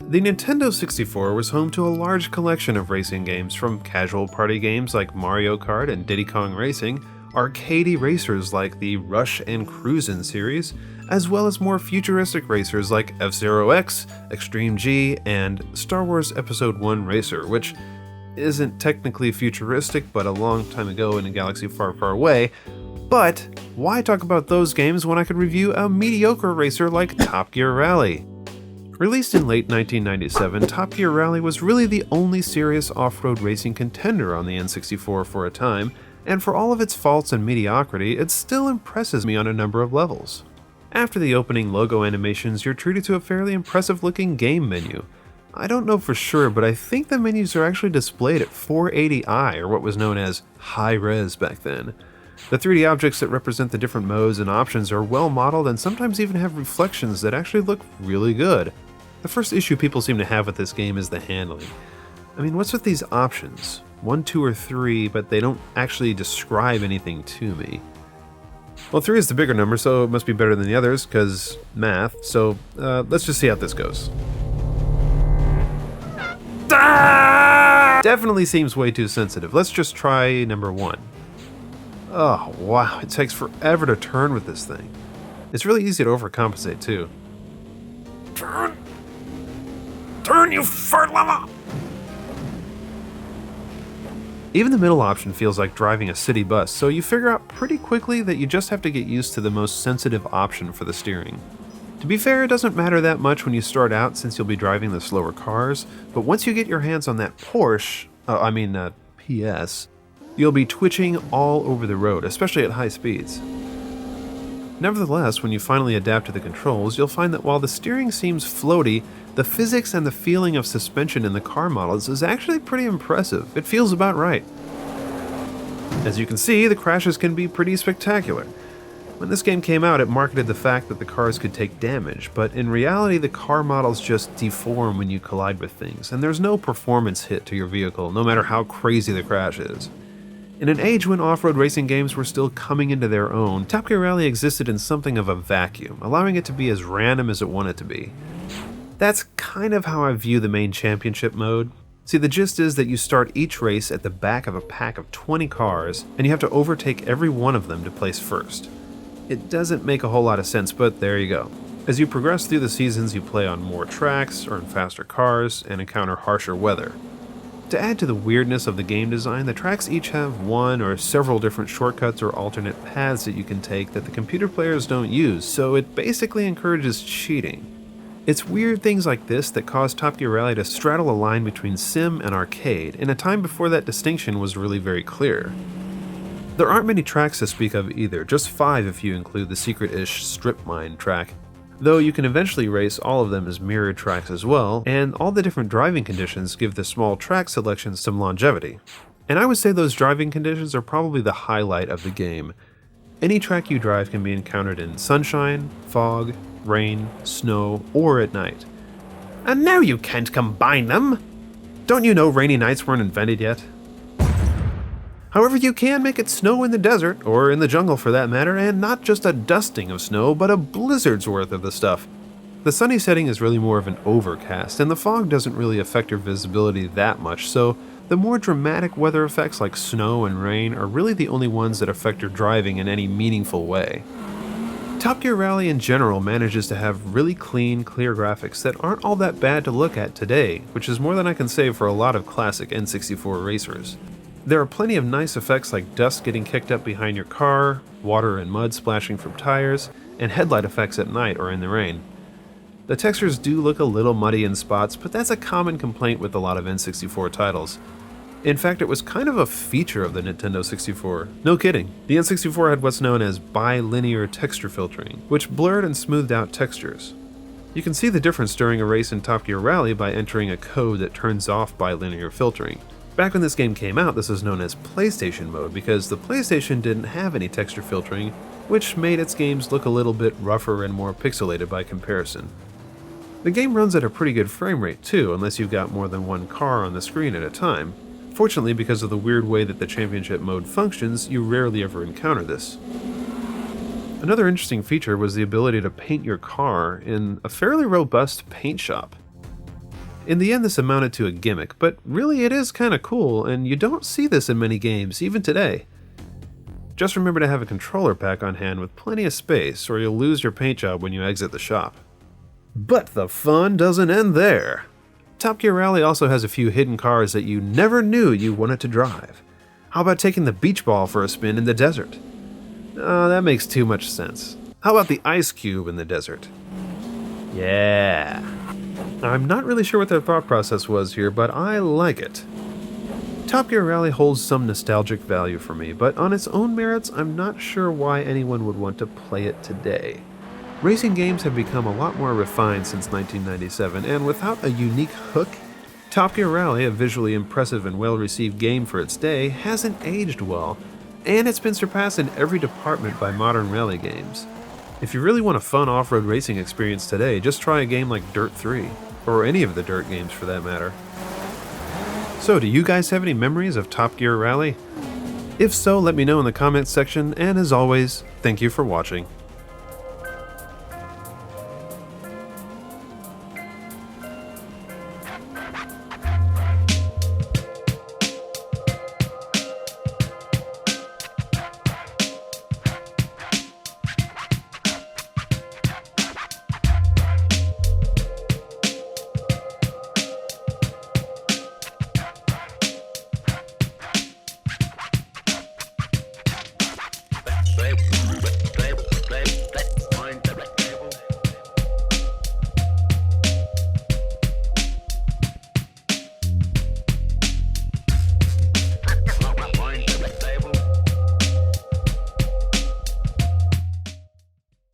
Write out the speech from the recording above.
The Nintendo 64 was home to a large collection of racing games, from casual party games like Mario Kart and Diddy Kong Racing, arcadey racers like the Rush and Cruisin' series, as well as more futuristic racers like F-Zero X, Extreme G, and Star Wars Episode 1 Racer, which isn't technically futuristic but a long time ago in a galaxy far, far away. But why talk about those games when I could review a mediocre racer like Top Gear Rally? Released in late 1997, Top Gear Rally was really the only serious off-road racing contender on the N64 for a time, and for all of its faults and mediocrity, it still impresses me on a number of levels. After the opening logo animations, you're treated to a fairly impressive-looking game menu. I don't know for sure, but I think the menus are actually displayed at 480i, or what was known as high-res back then. The 3D objects that represent the different modes and options are well modeled and sometimes even have reflections that actually look really good. The first issue people seem to have with this game is the handling. I mean, what's with these options? 1, 2, or 3, but they don't actually describe anything to me. Well, 3 is the bigger number, so it must be better than the others, because math, so let's just see how this goes. Definitely seems way too sensitive. Let's just try number 1. Oh, wow, it takes forever to turn with this thing. It's really easy to overcompensate, too. Turn, you fart llama! Even the middle option feels like driving a city bus, so you figure out pretty quickly that you just have to get used to the most sensitive option for the steering. To be fair, it doesn't matter that much when you start out since you'll be driving the slower cars, but once you get your hands on that Porsche, PS, you'll be twitching all over the road, especially at high speeds. Nevertheless, when you finally adapt to the controls, you'll find that while the steering seems floaty, the physics and the feeling of suspension in the car models is actually pretty impressive. It feels about right. As you can see, the crashes can be pretty spectacular. When this game came out, it marketed the fact that the cars could take damage, but in reality the car models just deform when you collide with things, and there's no performance hit to your vehicle, no matter how crazy the crash is. In an age when off-road racing games were still coming into their own, Top Gear Rally existed in something of a vacuum, allowing it to be as random as it wanted to be. That's kind of how I view the main championship mode. See, the gist is that you start each race at the back of a pack of 20 cars, and you have to overtake every one of them to place first. It doesn't make a whole lot of sense, but there you go. As you progress through the seasons, you play on more tracks, earn faster cars, and encounter harsher weather. To add to the weirdness of the game design, the tracks each have one or several different shortcuts or alternate paths that you can take that the computer players don't use, so it basically encourages cheating. It's weird things like this that cause Top Gear Rally to straddle a line between sim and arcade, in a time before that distinction was really very clear. There aren't many tracks to speak of either, just 5 if you include the secret-ish strip mine track, though you can eventually race all of them as mirrored tracks as well, and all the different driving conditions give the small track selection some longevity. And I would say those driving conditions are probably the highlight of the game. Any track you drive can be encountered in sunshine, fog, rain, snow, or at night. And now you can't combine them! Don't you know rainy nights weren't invented yet? However, you can make it snow in the desert, or in the jungle for that matter, and not just a dusting of snow, but a blizzard's worth of the stuff. The sunny setting is really more of an overcast, and the fog doesn't really affect your visibility that much, so the more dramatic weather effects like snow and rain are really the only ones that affect your driving in any meaningful way. Top Gear Rally in general manages to have really clean, clear graphics that aren't all that bad to look at today, which is more than I can say for a lot of classic N64 racers. There are plenty of nice effects like dust getting kicked up behind your car, water and mud splashing from tires, and headlight effects at night or in the rain. The textures do look a little muddy in spots, but that's a common complaint with a lot of N64 titles. In fact, it was kind of a feature of the Nintendo 64. No kidding. The N64 had what's known as bilinear texture filtering, which blurred and smoothed out textures. You can see the difference during a race in Top Gear Rally by entering a code that turns off bilinear filtering. Back when this game came out, this was known as PlayStation mode because the PlayStation didn't have any texture filtering, which made its games look a little bit rougher and more pixelated by comparison. The game runs at a pretty good frame rate too, unless you've got more than one car on the screen at a time. Fortunately, because of the weird way that the championship mode functions, you rarely ever encounter this. Another interesting feature was the ability to paint your car in a fairly robust paint shop. In the end, this amounted to a gimmick, but really it is kinda cool, and you don't see this in many games, even today. Just remember to have a controller pack on hand with plenty of space, or you'll lose your paint job when you exit the shop. But the fun doesn't end there. Top Gear Rally also has a few hidden cars that you never knew you wanted to drive. How about taking the beach ball for a spin in the desert? Oh, that makes too much sense. How about the ice cube in the desert? Yeah. I'm not really sure what their thought process was here, but I like it. Top Gear Rally holds some nostalgic value for me, but on its own merits, I'm not sure why anyone would want to play it today. Racing games have become a lot more refined since 1997, and without a unique hook, Top Gear Rally, a visually impressive and well-received game for its day, hasn't aged well, and it's been surpassed in every department by modern rally games. If you really want a fun off-road racing experience today, just try a game like Dirt 3, or any of the Dirt games for that matter. So, do you guys have any memories of Top Gear Rally? If so, let me know in the comments section, and as always, thank you for watching. Play.